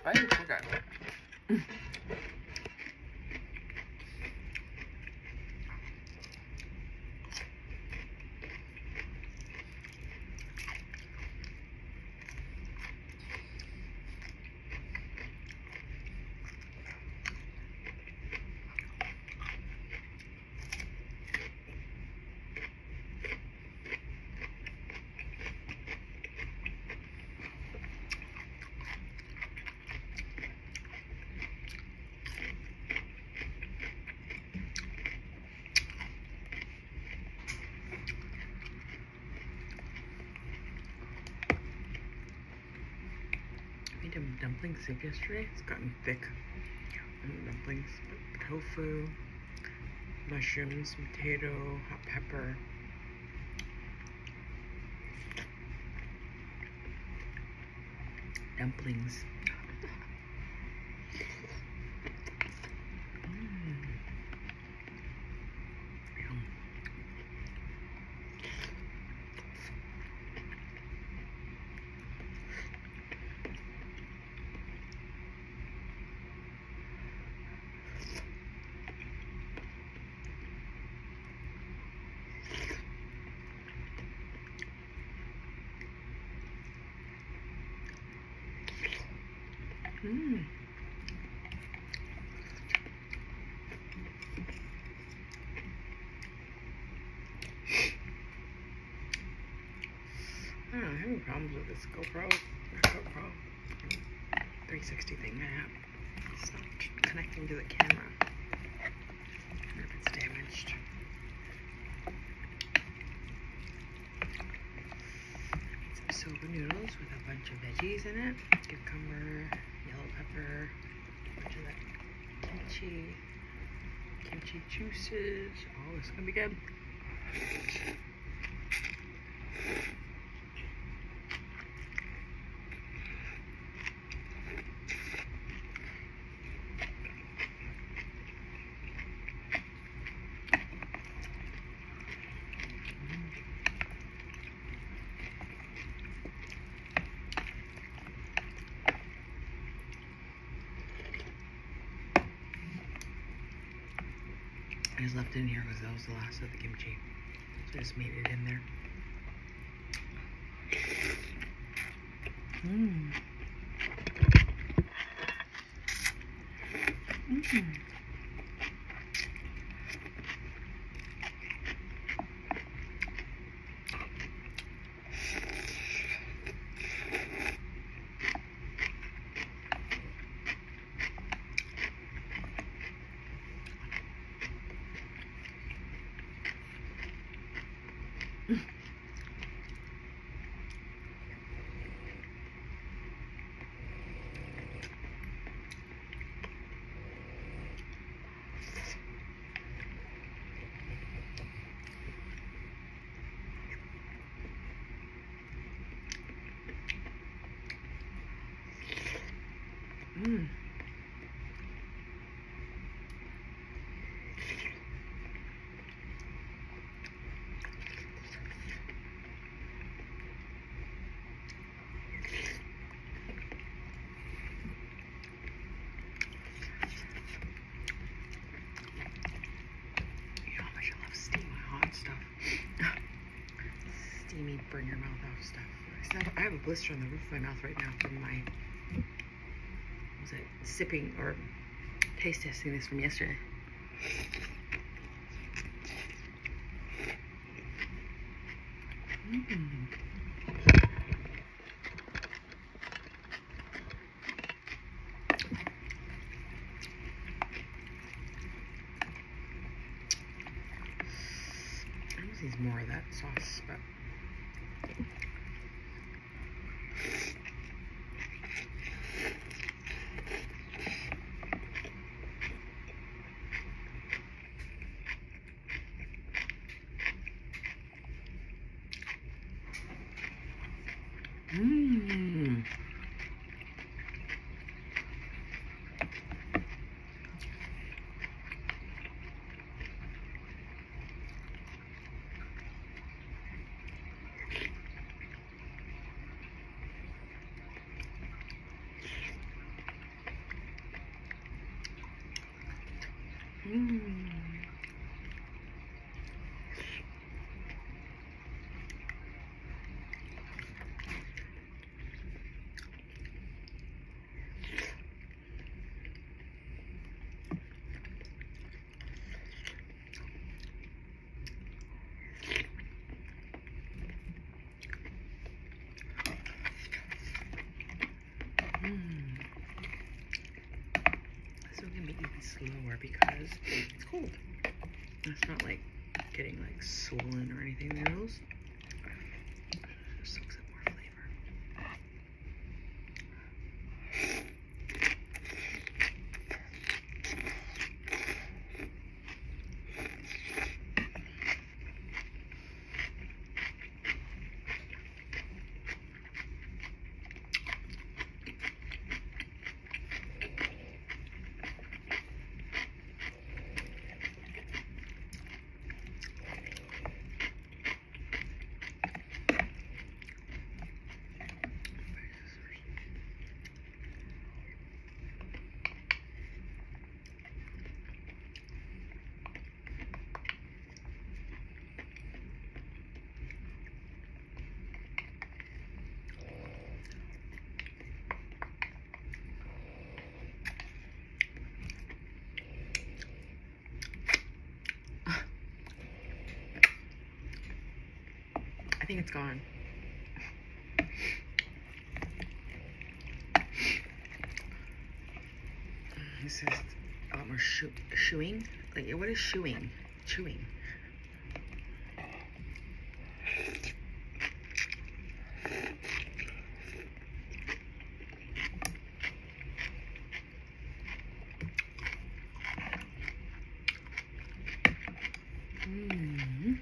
I forgot. I made a dumpling soup yesterday. It's gotten thick. Dumplings, tofu, mushrooms, potato, hot pepper. Dumplings. Yum. I don't know, I'm having problems with this GoPro 360 thing I have. It's not connecting to the camera. I wonder if it's damaged. Some soba noodles with a bunch of veggies in it. Cucumber, yellow pepper, a bunch of that kimchi juices. Oh, this is gonna be good. I just left it in here because that was the last of the kimchi. So I just made it in there. Mmm. Mmm. Mmm. Steamy, burn your mouth off stuff. I have a blister on the roof of my mouth right now from my, was it sipping or taste testing this from yesterday. I almost need more of that sauce, but Mmm. Mmm. So I'm gonna make it slower because it's cold. It's not like getting like swollen or anything. The noodles just soaks up more flavor. I think it's gone. This is a lot more chewing. Like, what is chewing? Chewing. Mm.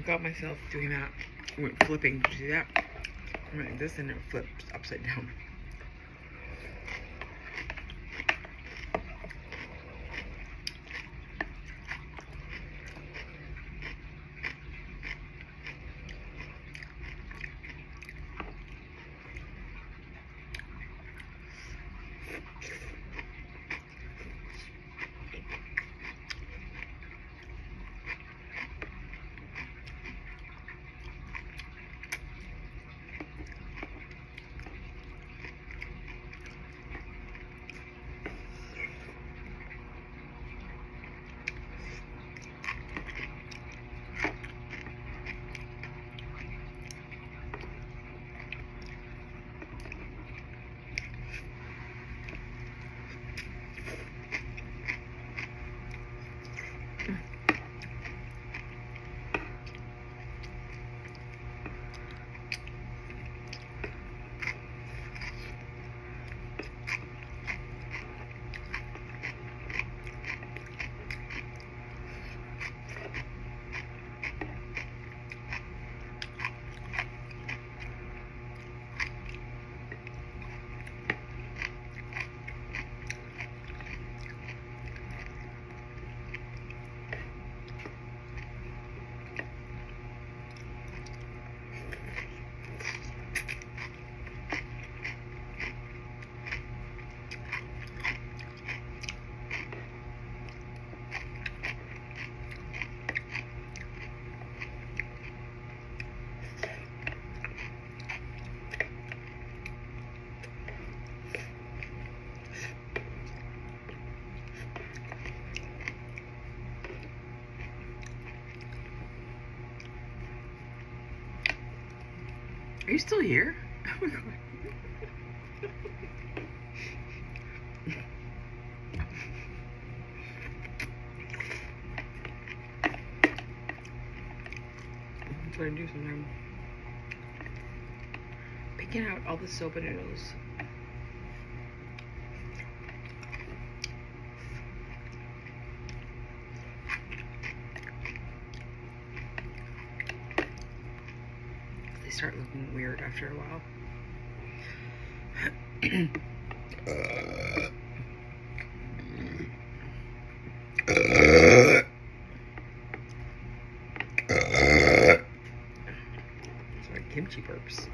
I got myself doing that. I went flipping. Did you see that? I went like this and it flipped upside down. Are you still here? Oh my god. That's what I do sometimes. Picking out all the soba noodles. They start looking weird after a while. Sorry, kimchi burps.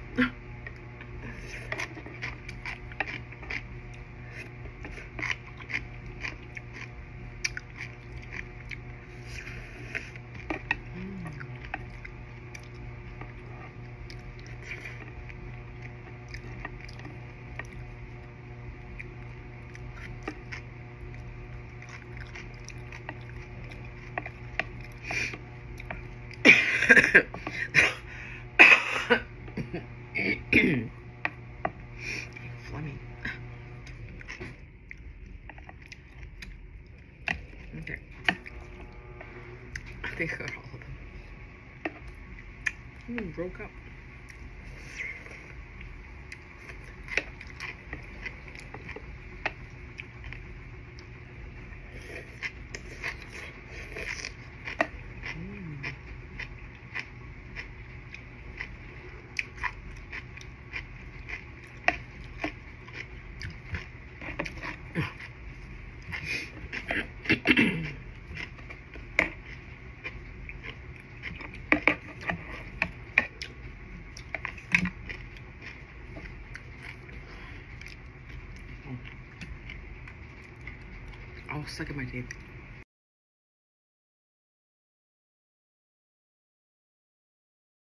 Phlegmy. Okay. I think I got all of them. Broke up. I'll suck at my teeth.